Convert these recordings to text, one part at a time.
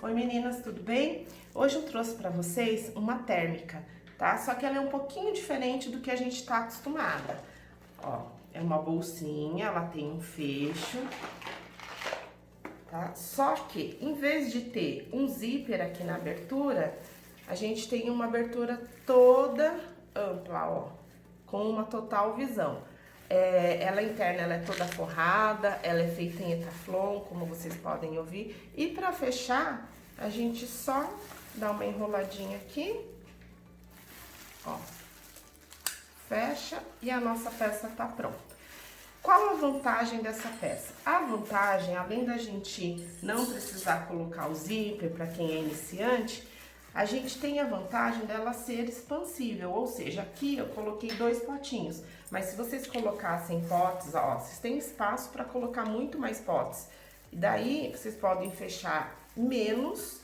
Oi meninas, tudo bem? Hoje eu trouxe para vocês uma térmica, tá? Só que ela é um pouquinho diferente do que a gente tá acostumada. Ó, é uma bolsinha, ela tem um fecho, tá? Só que em vez de ter um zíper aqui na abertura, a gente tem uma abertura toda ampla, ó, com uma total visão. Ela interna, ela é toda forrada, ela é feita em Etaflon, como vocês podem ouvir. E para fechar, a gente só dá uma enroladinha aqui, ó, fecha e a nossa peça tá pronta. Qual a vantagem dessa peça? A vantagem, além da gente não precisar colocar o zíper para quem é iniciante, a gente tem a vantagem dela ser expansível, ou seja, aqui eu coloquei 2 potinhos, mas se vocês colocassem potes, ó, vocês têm espaço para colocar muito mais potes. E daí vocês podem fechar menos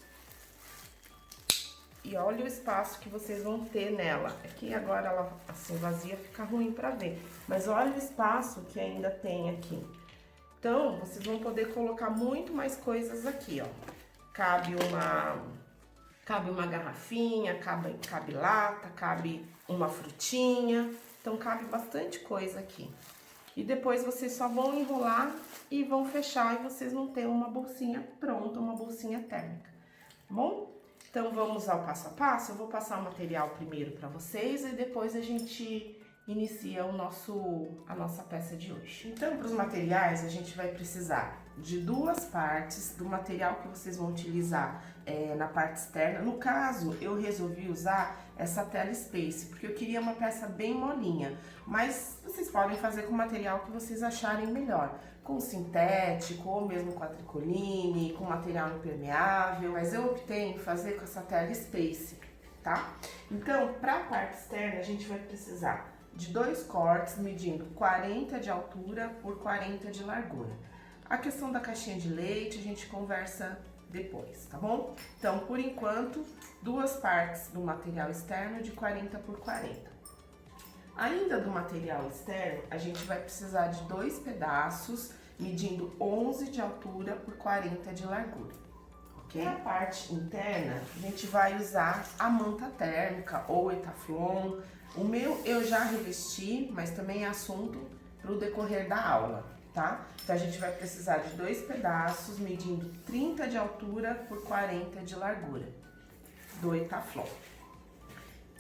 e olha o espaço que vocês vão ter nela. Aqui agora ela assim vazia fica ruim para ver, mas olha o espaço que ainda tem aqui. Então, vocês vão poder colocar muito mais coisas aqui, ó. Cabe uma garrafinha, cabe lata, cabe uma frutinha, então cabe bastante coisa aqui. E depois vocês só vão enrolar e vão fechar e vocês vão ter uma bolsinha pronta, uma bolsinha térmica, tá bom? Então vamos ao passo a passo, eu vou passar o material primeiro para vocês e depois a gente inicia a nossa peça de hoje. Então, para os materiais, a gente vai precisar de 2 partes do material que vocês vão utilizar na parte externa. No caso, eu resolvi usar essa tela Space, porque eu queria uma peça bem molinha, mas vocês podem fazer com o material que vocês acharem melhor, com sintético ou mesmo com a tricoline, com material impermeável, mas eu optei em fazer com essa tela Space, tá? Então, para a parte externa, a gente vai precisar de 2 cortes medindo 40 de altura por 40 de largura. A questão da caixinha de leite a gente conversa depois, tá bom? Então, por enquanto, 2 partes do material externo de 40 por 40. Ainda do material externo, a gente vai precisar de 2 pedaços medindo 11 de altura por 40 de largura. Okay? Na parte interna, a gente vai usar a manta térmica ou Etaflon. O meu eu já revesti, mas também é assunto para o decorrer da aula, tá? Então a gente vai precisar de 2 pedaços medindo 30 de altura por 40 de largura do Etaflon.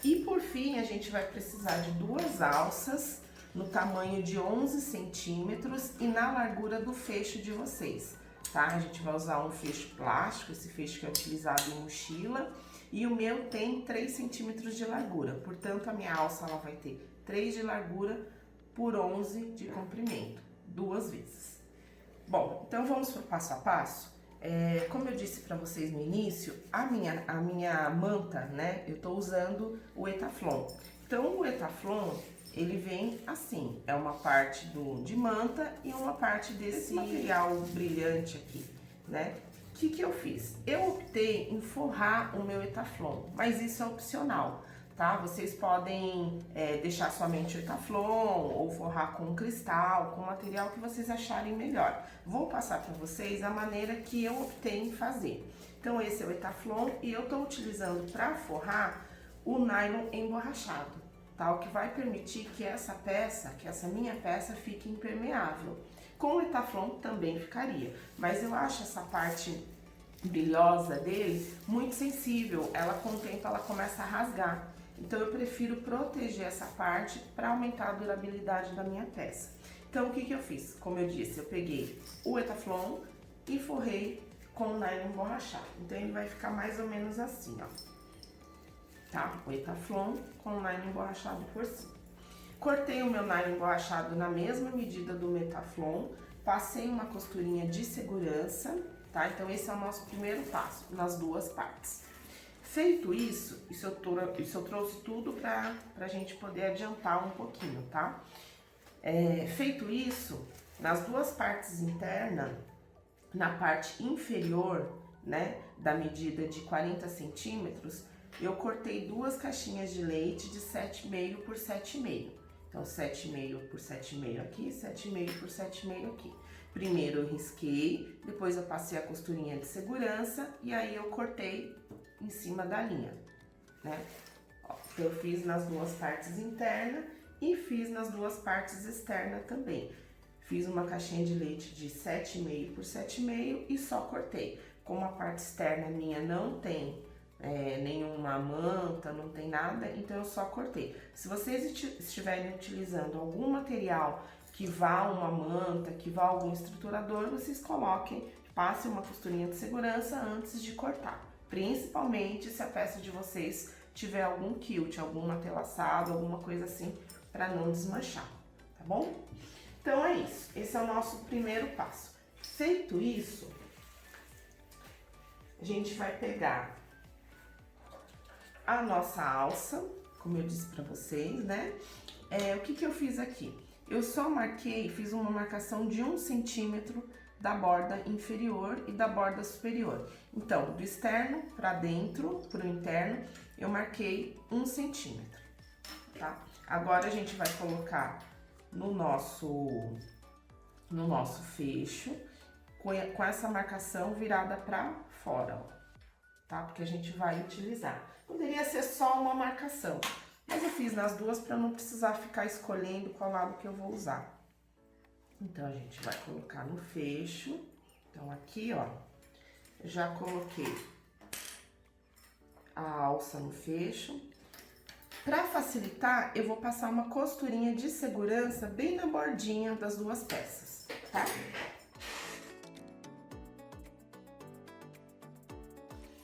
E por fim, a gente vai precisar de 2 alças no tamanho de 11 centímetros e na largura do fecho de vocês, tá? A gente vai usar um fecho plástico, esse fecho que é utilizado em mochila, e o meu tem 3 centímetros de largura, portanto a minha alça ela vai ter 3 de largura por 11 de comprimento, 2 vezes. Bom, então vamos para o passo a passo. Como eu disse para vocês no início, a minha manta, né, eu tô usando o Etaflon. Então o Etaflon, ele vem assim, é uma parte de manta e uma parte desse material brilhante aqui, né? O que eu fiz? Eu optei em forrar o meu Etaflon, mas isso é opcional, tá? Vocês podem deixar somente o Etaflon ou forrar com cristal, com o material que vocês acharem melhor. Vou passar para vocês a maneira que eu optei em fazer. Então esse é o Etaflon e eu tô utilizando para forrar o nylon emborrachado, tá? O que vai permitir que essa minha peça fique impermeável. Com o Etaflon também ficaria, mas eu acho essa parte brilhosa dele muito sensível, ela com o tempo ela começa a rasgar. Então eu prefiro proteger essa parte para aumentar a durabilidade da minha peça. Então o que eu fiz? Como eu disse, eu peguei o Etaflon e forrei com o nylon emborrachado. Então ele vai ficar mais ou menos assim, ó. Tá? O Etaflon com o nylon emborrachado por cima. Cortei o meu nylon emborrachado na mesma medida do Etaflon, passei uma costurinha de segurança, tá? Então esse é o nosso primeiro passo, nas 2 partes. Feito isso eu trouxe tudo pra gente poder adiantar um pouquinho, tá? Feito isso, nas 2 partes internas, na parte inferior, né, da medida de 40 centímetros, eu cortei 2 caixinhas de leite de 7,5 por 7,5. Então, 7,5 por 7,5 aqui, 7,5 por 7,5 aqui. Primeiro eu risquei, depois eu passei a costurinha de segurança e aí eu cortei em cima da linha, né? Ó, eu fiz nas duas partes internas e fiz nas duas partes externas também. Fiz uma caixinha de leite de 7,5 por 7,5 e só cortei. Como a parte externa minha não tem nenhuma manta, não tem nada, então eu só cortei. Se vocês estiverem utilizando algum material que vá uma manta, que vá algum estruturador, vocês coloquem, passem uma costurinha de segurança antes de cortar. Principalmente se a peça de vocês tiver algum quilt, algum matelaçado, alguma coisa assim, para não desmanchar, tá bom? Então é isso, esse é o nosso primeiro passo. Feito isso, a gente vai pegar a nossa alça, como eu disse para vocês, né? O que eu fiz aqui? Eu só marquei, fiz uma marcação de 1 centímetro da borda inferior e da borda superior. Então, do externo para dentro, para o interno, eu marquei 1 centímetro, tá? Agora a gente vai colocar no nosso fecho, com essa marcação virada para fora, ó, tá? Porque a gente vai utilizar. Poderia ser só uma marcação, mas eu fiz nas duas para não precisar ficar escolhendo qual lado que eu vou usar. Então, a gente vai colocar no fecho. Então, aqui, ó, já coloquei a alça no fecho. Para facilitar, eu vou passar uma costurinha de segurança bem na bordinha das duas peças, tá?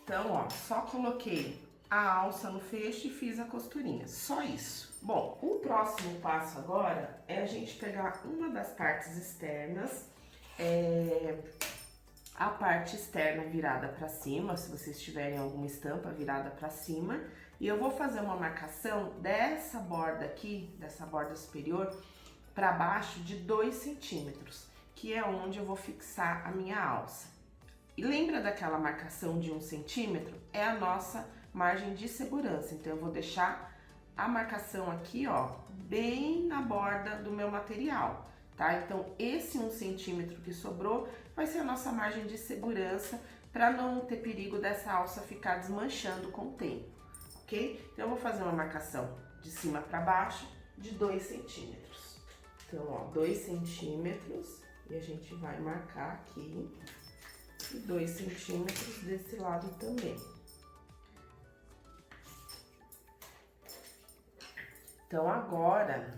Então, ó, só coloquei a alça no fecho e fiz a costurinha, só isso. Bom, o próximo passo agora é a gente pegar uma das partes externas, a parte externa virada para cima, se vocês tiverem alguma estampa virada para cima, e eu vou fazer uma marcação dessa borda aqui, dessa borda superior, para baixo de 2 centímetros, que é onde eu vou fixar a minha alça. E lembra daquela marcação de 1 centímetro? É a nossa margem de segurança, então eu vou deixar a marcação aqui, ó, bem na borda do meu material, tá? Então, esse 1 centímetro que sobrou vai ser a nossa margem de segurança para não ter perigo dessa alça ficar desmanchando com o tempo, ok? Então, eu vou fazer uma marcação de cima para baixo de 2 centímetros. Então, ó, 2 centímetros e a gente vai marcar aqui e 2 centímetros desse lado também. Então, agora,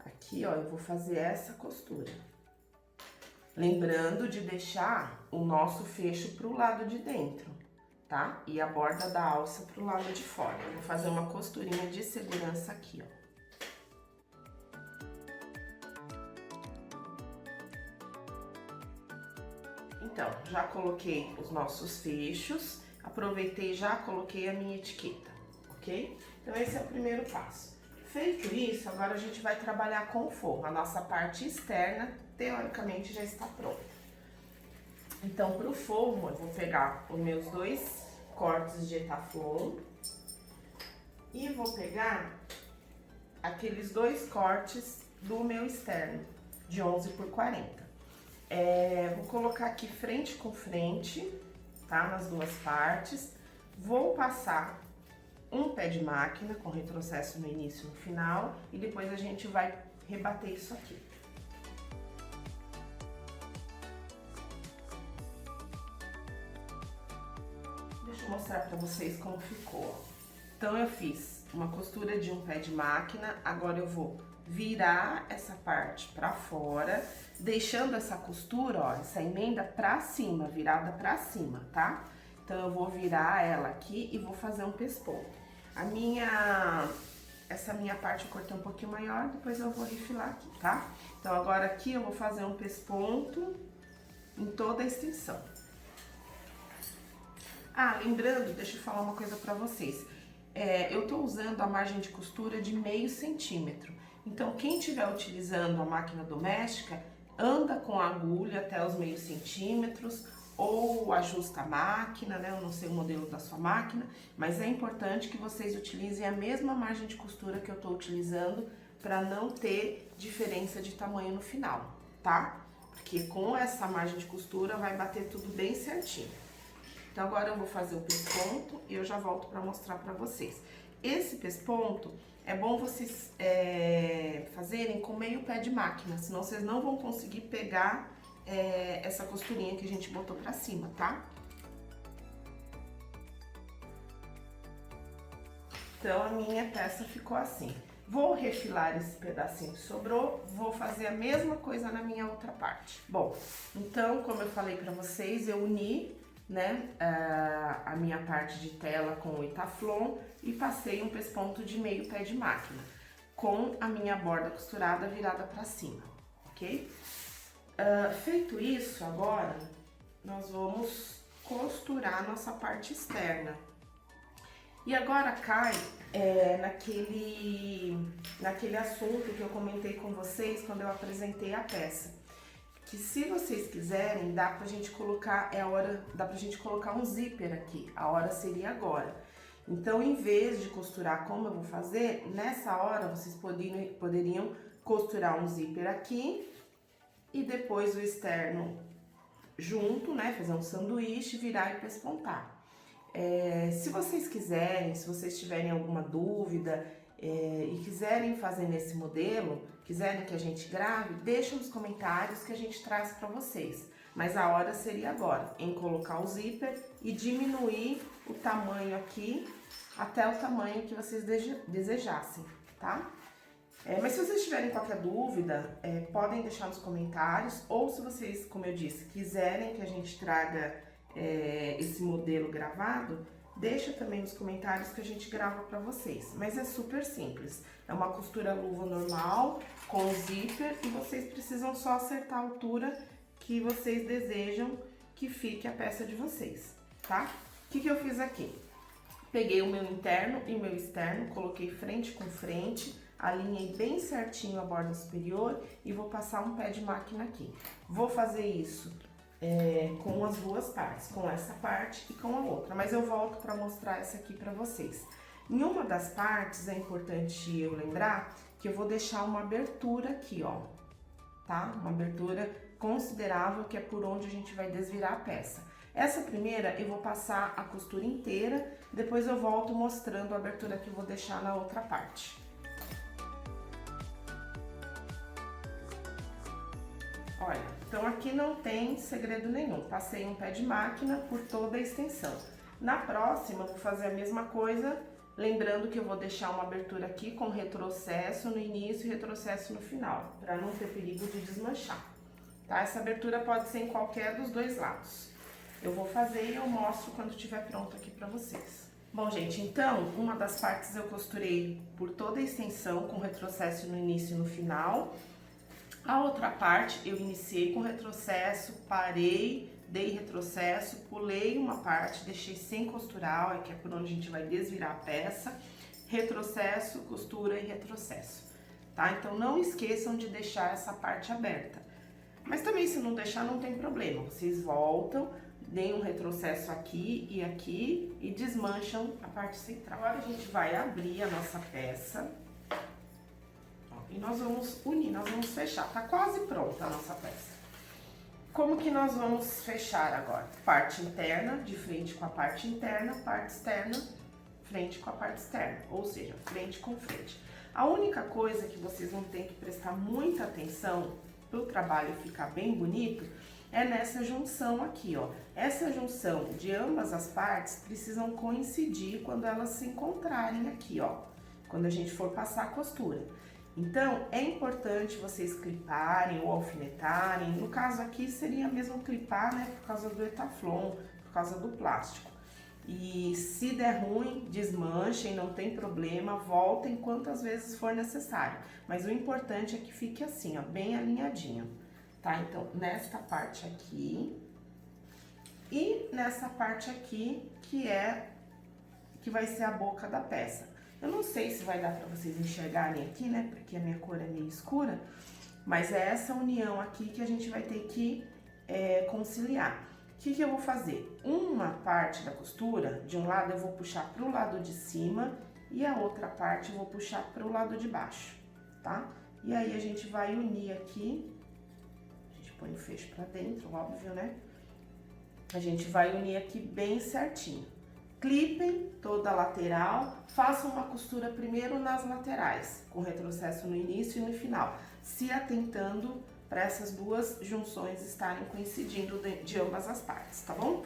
aqui, ó, eu vou fazer essa costura. Lembrando de deixar o nosso fecho pro lado de dentro, tá? E a borda da alça pro lado de fora. Eu vou fazer uma costurinha de segurança aqui, ó. Então, já coloquei os nossos fechos, aproveitei e já coloquei a minha etiqueta, ok? Então, esse é o primeiro passo. Feito isso, agora a gente vai trabalhar com o forro. A nossa parte externa, teoricamente, já está pronta. Então, para o forro, eu vou pegar os meus 2 cortes de etaflon e vou pegar aqueles 2 cortes do meu externo, de 11 por 40. Vou colocar aqui frente com frente, tá? Nas duas partes. Vou passar um pé de máquina com retrocesso no início e no final e depois a gente vai rebater isso aqui. Deixa eu mostrar para vocês como ficou. Então eu fiz uma costura de um pé de máquina, agora eu vou virar essa parte para fora, deixando essa costura, ó, essa emenda para cima, virada para cima, tá? Então eu vou virar ela aqui e vou fazer um pesponto. Essa minha parte eu cortei um pouquinho maior, depois eu vou refilar aqui, tá? Então agora aqui eu vou fazer um pesponto em toda a extensão. Ah, lembrando, deixa eu falar uma coisa pra vocês. Eu tô usando a margem de costura de meio centímetro. Então quem estiver utilizando a máquina doméstica, anda com a agulha até os meio centímetros, ou ajusta a máquina, né? Eu não sei o modelo da sua máquina, mas é importante que vocês utilizem a mesma margem de costura que eu tô utilizando para não ter diferença de tamanho no final, tá? porque com essa margem de costura vai bater tudo bem certinho. Então, agora eu vou fazer o pesponto e eu já volto pra mostrar pra vocês. Esse pesponto é bom vocês fazerem com meio pé de máquina, senão vocês não vão conseguir pegar essa costurinha que a gente botou pra cima, tá? Então, a minha peça ficou assim. Vou refilar esse pedacinho que sobrou, vou fazer a mesma coisa na minha outra parte. Bom, então, como eu falei pra vocês, eu uni, né, a minha parte de tela com o Itaflon e passei um pesponto de meio pé de máquina, com a minha borda costurada virada pra cima, ok? Feito isso, agora, nós vamos costurar a nossa parte externa. E agora cai naquele assunto que eu comentei com vocês quando eu apresentei a peça. Que se vocês quiserem, dá pra gente colocar, dá pra gente colocar um zíper aqui. A hora seria agora. Então, em vez de costurar como eu vou fazer, nessa hora vocês poderiam costurar um zíper aqui e depois o externo junto, né? Fazer um sanduíche, virar e pespontar. Se vocês quiserem, se vocês tiverem alguma dúvida e quiserem fazer nesse modelo, quiserem que a gente grave, deixa nos comentários que a gente traz para vocês. Mas a hora seria agora, em colocar o zíper e diminuir o tamanho aqui até o tamanho que vocês desejassem, tá? Mas se vocês tiverem qualquer dúvida, podem deixar nos comentários, ou se vocês, como eu disse, quiserem que a gente traga esse modelo gravado, deixa também nos comentários que a gente grava para vocês. Mas é super simples, é uma costura luva normal, com zíper, e vocês precisam só acertar a altura que vocês desejam que fique a peça de vocês, tá? O que eu fiz aqui? Peguei o meu interno e o meu externo, coloquei frente com frente, alinhei bem certinho a borda superior e vou passar um pé de máquina aqui. Vou fazer isso com as duas partes, com essa parte e com a outra, mas eu volto para mostrar essa aqui para vocês. Em uma das partes é importante eu lembrar que eu vou deixar uma abertura aqui, ó, tá? Uma abertura considerável, que é por onde a gente vai desvirar a peça. Essa primeira eu vou passar a costura inteira, depois eu volto mostrando a abertura que eu vou deixar na outra parte. Olha, então aqui não tem segredo nenhum, passei um pé de máquina por toda a extensão. Na próxima eu vou fazer a mesma coisa, lembrando que eu vou deixar uma abertura aqui com retrocesso no início e retrocesso no final, para não ter perigo de desmanchar, tá? Essa abertura pode ser em qualquer dos dois lados. Eu vou fazer e eu mostro quando estiver pronto aqui para vocês. Bom, gente, então, uma das partes eu costurei por toda a extensão com retrocesso no início e no final. A outra parte eu iniciei com retrocesso, parei, dei retrocesso, pulei uma parte, deixei sem costurar, que é por onde a gente vai desvirar a peça, retrocesso, costura e retrocesso, tá? Então não esqueçam de deixar essa parte aberta. Mas também se não deixar não tem problema, vocês voltam, deem um retrocesso aqui e desmancham a parte central. Agora a gente vai abrir a nossa peça. E nós vamos unir, nós vamos fechar. Tá quase pronta a nossa peça. Como que nós vamos fechar agora? Parte interna, de frente com a parte interna, parte externa, frente com a parte externa. Ou seja, frente com frente. A única coisa que vocês vão ter que prestar muita atenção para o trabalho ficar bem bonito é nessa junção aqui, ó. Essa junção de ambas as partes precisam coincidir quando elas se encontrarem aqui, ó. Quando a gente for passar a costura. Então, é importante vocês cliparem ou alfinetarem. No caso aqui, seria mesmo clipar, né? Por causa do Etaflon, por causa do plástico. E se der ruim, desmanchem, não tem problema, voltem quantas vezes for necessário. Mas o importante é que fique assim, ó, bem alinhadinho, tá? Então, nesta parte aqui e nessa parte aqui, que vai ser a boca da peça. Eu não sei se vai dar pra vocês enxergarem aqui, né? Porque a minha cor é meio escura. Mas é essa união aqui que a gente vai ter que conciliar. O que eu vou fazer? Uma parte da costura, de um lado eu vou puxar pro lado de cima e a outra parte eu vou puxar pro lado de baixo, tá? E aí a gente vai unir aqui, a gente põe o fecho pra dentro, óbvio, né? A gente vai unir aqui bem certinho. Clipem toda a lateral, façam uma costura primeiro nas laterais, com retrocesso no início e no final, se atentando para essas duas junções estarem coincidindo de ambas as partes, tá bom?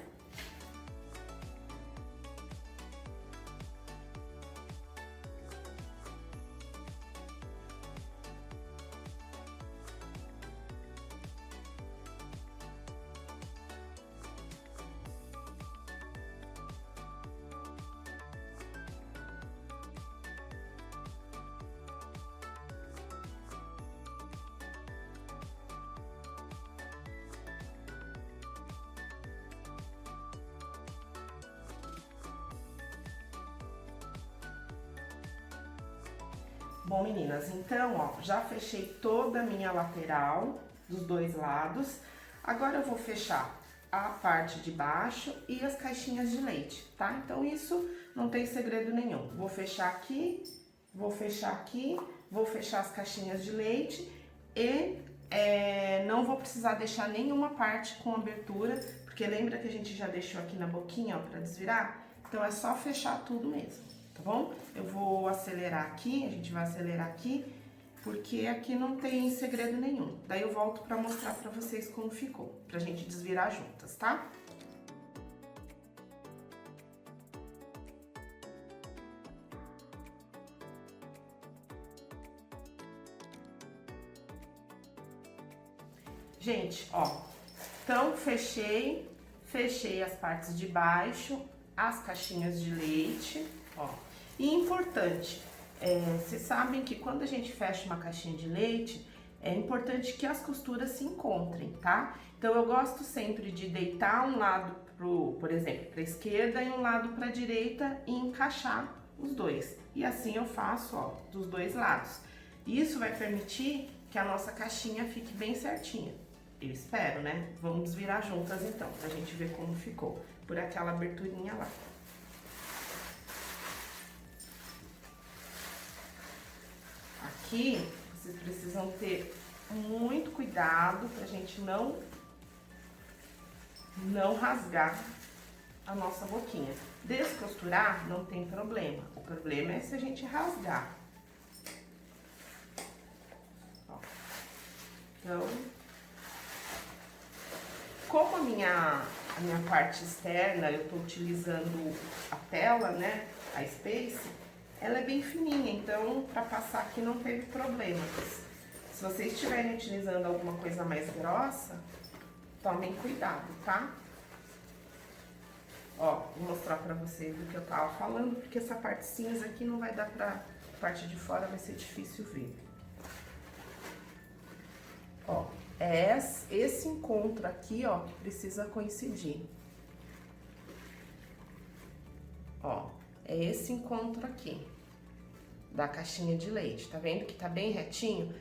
Bom, meninas, então, ó, já fechei toda a minha lateral dos dois lados. Agora eu vou fechar a parte de baixo e as caixinhas de leite, tá? Então, isso não tem segredo nenhum. Vou fechar aqui, vou fechar aqui, vou fechar as caixinhas de leite e não vou precisar deixar nenhuma parte com abertura, porque lembra que a gente já deixou aqui na boquinha, ó, pra desvirar? Então, é só fechar tudo mesmo. Tá bom? Eu vou acelerar aqui, a gente vai acelerar aqui, porque aqui não tem segredo nenhum. Daí eu volto pra mostrar pra vocês como ficou, pra gente desvirar juntas, tá? Gente, ó, então fechei as partes de baixo, as caixinhas de leite, ó. E importante, vocês sabem que quando a gente fecha uma caixinha de leite, é importante que as costuras se encontrem, tá? Então eu gosto sempre de deitar um lado por exemplo, para a esquerda e um lado para a direita e encaixar os dois. E assim eu faço, ó, dos dois lados. Isso vai permitir que a nossa caixinha fique bem certinha. Eu espero, né? Vamos desvirar juntas então, pra gente ver como ficou, por aquela aberturinha lá. Aqui, vocês precisam ter muito cuidado pra gente não rasgar a nossa boquinha. Descosturar não tem problema, o problema é se a gente rasgar. Ó. Então, como a minha parte externa, eu tô utilizando a tela, né, a Space, ela é bem fininha, então para passar aqui não teve problema. Se vocês estiverem utilizando alguma coisa mais grossa, tomem cuidado, tá? Ó, vou mostrar pra vocês o que eu tava falando, porque essa parte cinza aqui não vai dar pra parte de fora, vai ser difícil ver. Ó, é esse encontro aqui, ó, que precisa coincidir. Ó. É esse encontro aqui, da caixinha de leite, tá vendo que tá bem retinho?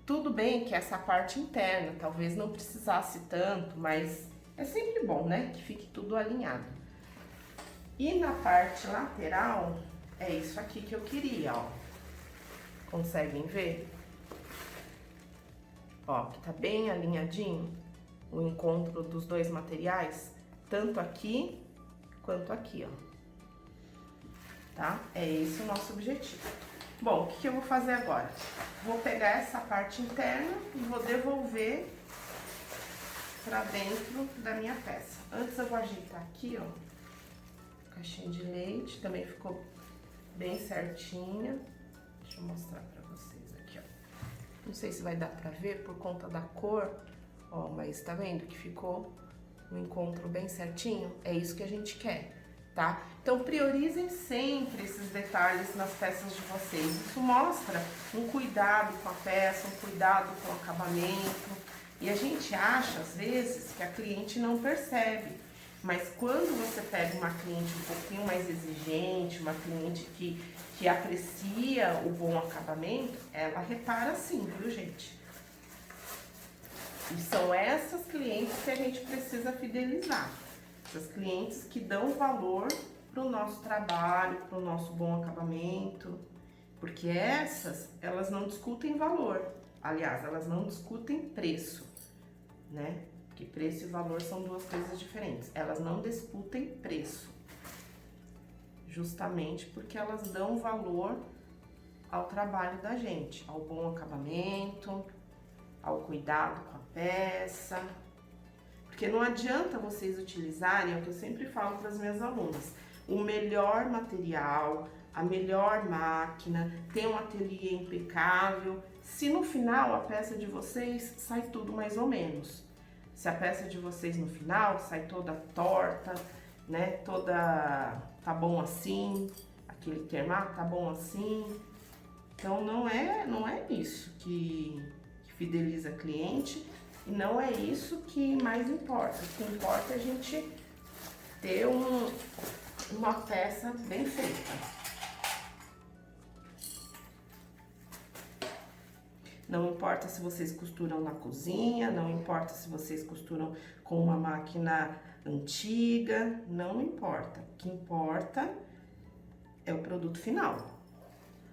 Tudo bem que essa parte interna talvez não precisasse tanto, mas é sempre bom, né, que fique tudo alinhado. E na parte lateral, é isso aqui que eu queria, ó. Conseguem ver? Ó, que tá bem alinhadinho o encontro dos dois materiais, tanto aqui quanto aqui, ó. Tá? É esse o nosso objetivo. Bom, o que eu vou fazer agora? Vou pegar essa parte interna e vou devolver pra dentro da minha peça. Antes eu vou ajeitar aqui, ó, caixinha de leite, também ficou bem certinha. Deixa eu mostrar pra vocês aqui, ó. Não sei se vai dar pra ver por conta da cor, ó, mas tá vendo que ficou um encontro bem certinho? É isso que a gente quer. Tá? Então priorizem sempre esses detalhes nas peças de vocês. Isso mostra um cuidado com a peça, um cuidado com o acabamento. E a gente acha, às vezes, que a cliente não percebe. Mas quando você pega uma cliente um pouquinho mais exigente, uma cliente que aprecia o bom acabamento, ela repara sim, viu, gente? E são essas clientes que a gente precisa fidelizar. Essas clientes que dão valor para o nosso trabalho, para o nosso bom acabamento, porque essas, elas não discutem valor, aliás, elas não discutem preço, né? Porque preço e valor são duas coisas diferentes. Elas não discutem preço, justamente porque elas dão valor ao trabalho da gente, ao bom acabamento, ao cuidado com a peça. Porque não adianta vocês utilizarem, é o que eu sempre falo para as minhas alunas, o melhor material, a melhor máquina, ter um ateliê impecável, se no final a peça de vocês sai tudo mais ou menos. Se a peça de vocês no final sai toda torta, né, toda tá bom assim, aquele termo, tá bom assim. Então não é isso que fideliza cliente e não é isso que mais importa. O que importa é a gente ter uma peça bem feita. Não importa se vocês costuram na cozinha, não importa se vocês costuram com uma máquina antiga, não importa. O que importa é o produto final.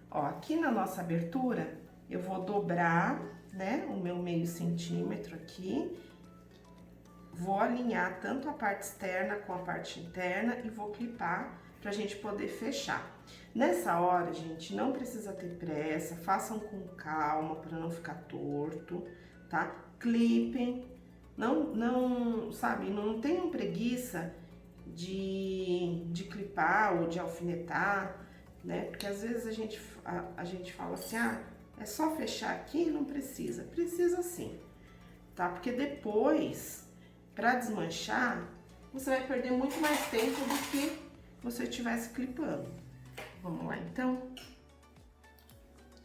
Ó, aqui na nossa abertura, eu vou dobrar, né, o meu meio centímetro aqui. Vou alinhar tanto a parte externa com a parte interna e vou clipar pra gente poder fechar. Nessa hora, gente, não precisa ter pressa, façam com calma para não ficar torto, tá? Clipem, sabe, não tenham preguiça de clipar ou de alfinetar, né? Porque às vezes a gente fala assim, é só fechar aqui, não precisa. Precisa sim, tá? Porque depois, para desmanchar, você vai perder muito mais tempo do que você estivesse clipando. Vamos lá, então.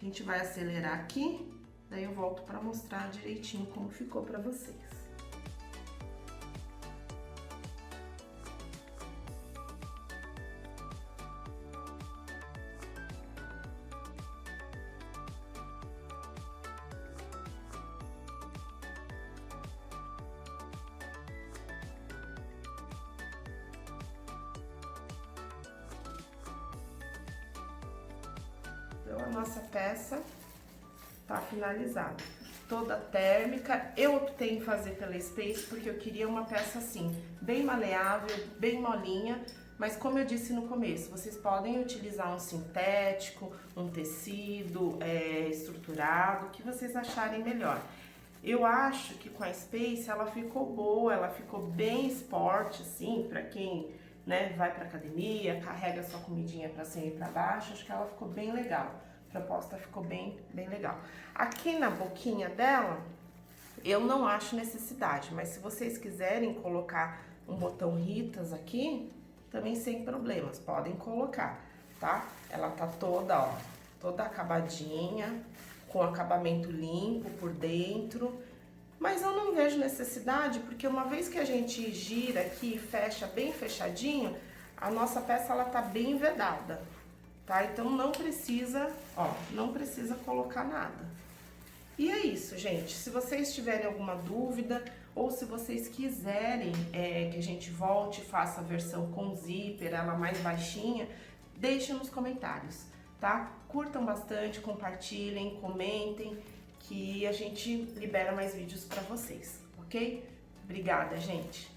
A gente vai acelerar aqui, daí eu volto para mostrar direitinho como ficou para vocês. Então, a nossa peça tá finalizada. Toda térmica. Eu optei em fazer pela Space porque eu queria uma peça assim, bem maleável, bem molinha. Mas como eu disse no começo, vocês podem utilizar um sintético, um tecido estruturado, o que vocês acharem melhor. Eu acho que com a Space ela ficou boa, ela ficou bem esporte, assim, pra quem, né, vai pra academia, carrega sua comidinha pra cima e pra baixo, acho que ela ficou bem legal. A proposta ficou bem legal. Aqui na boquinha dela, eu não acho necessidade, mas se vocês quiserem colocar um botão Ritas aqui, também sem problemas, podem colocar, tá? Ela tá toda, ó, toda acabadinha, com acabamento limpo por dentro, mas eu não vejo necessidade, porque uma vez que a gente gira aqui e fecha bem fechadinho, a nossa peça ela tá bem vedada, tá? Então não precisa, ó, não precisa colocar nada. E é isso, gente. Se vocês tiverem alguma dúvida ou se vocês quiserem que a gente volte e faça a versão com zíper, ela mais baixinha, deixem nos comentários, tá? Curtam bastante, compartilhem, comentem, que a gente libera mais vídeos pra vocês, ok? Obrigada, gente!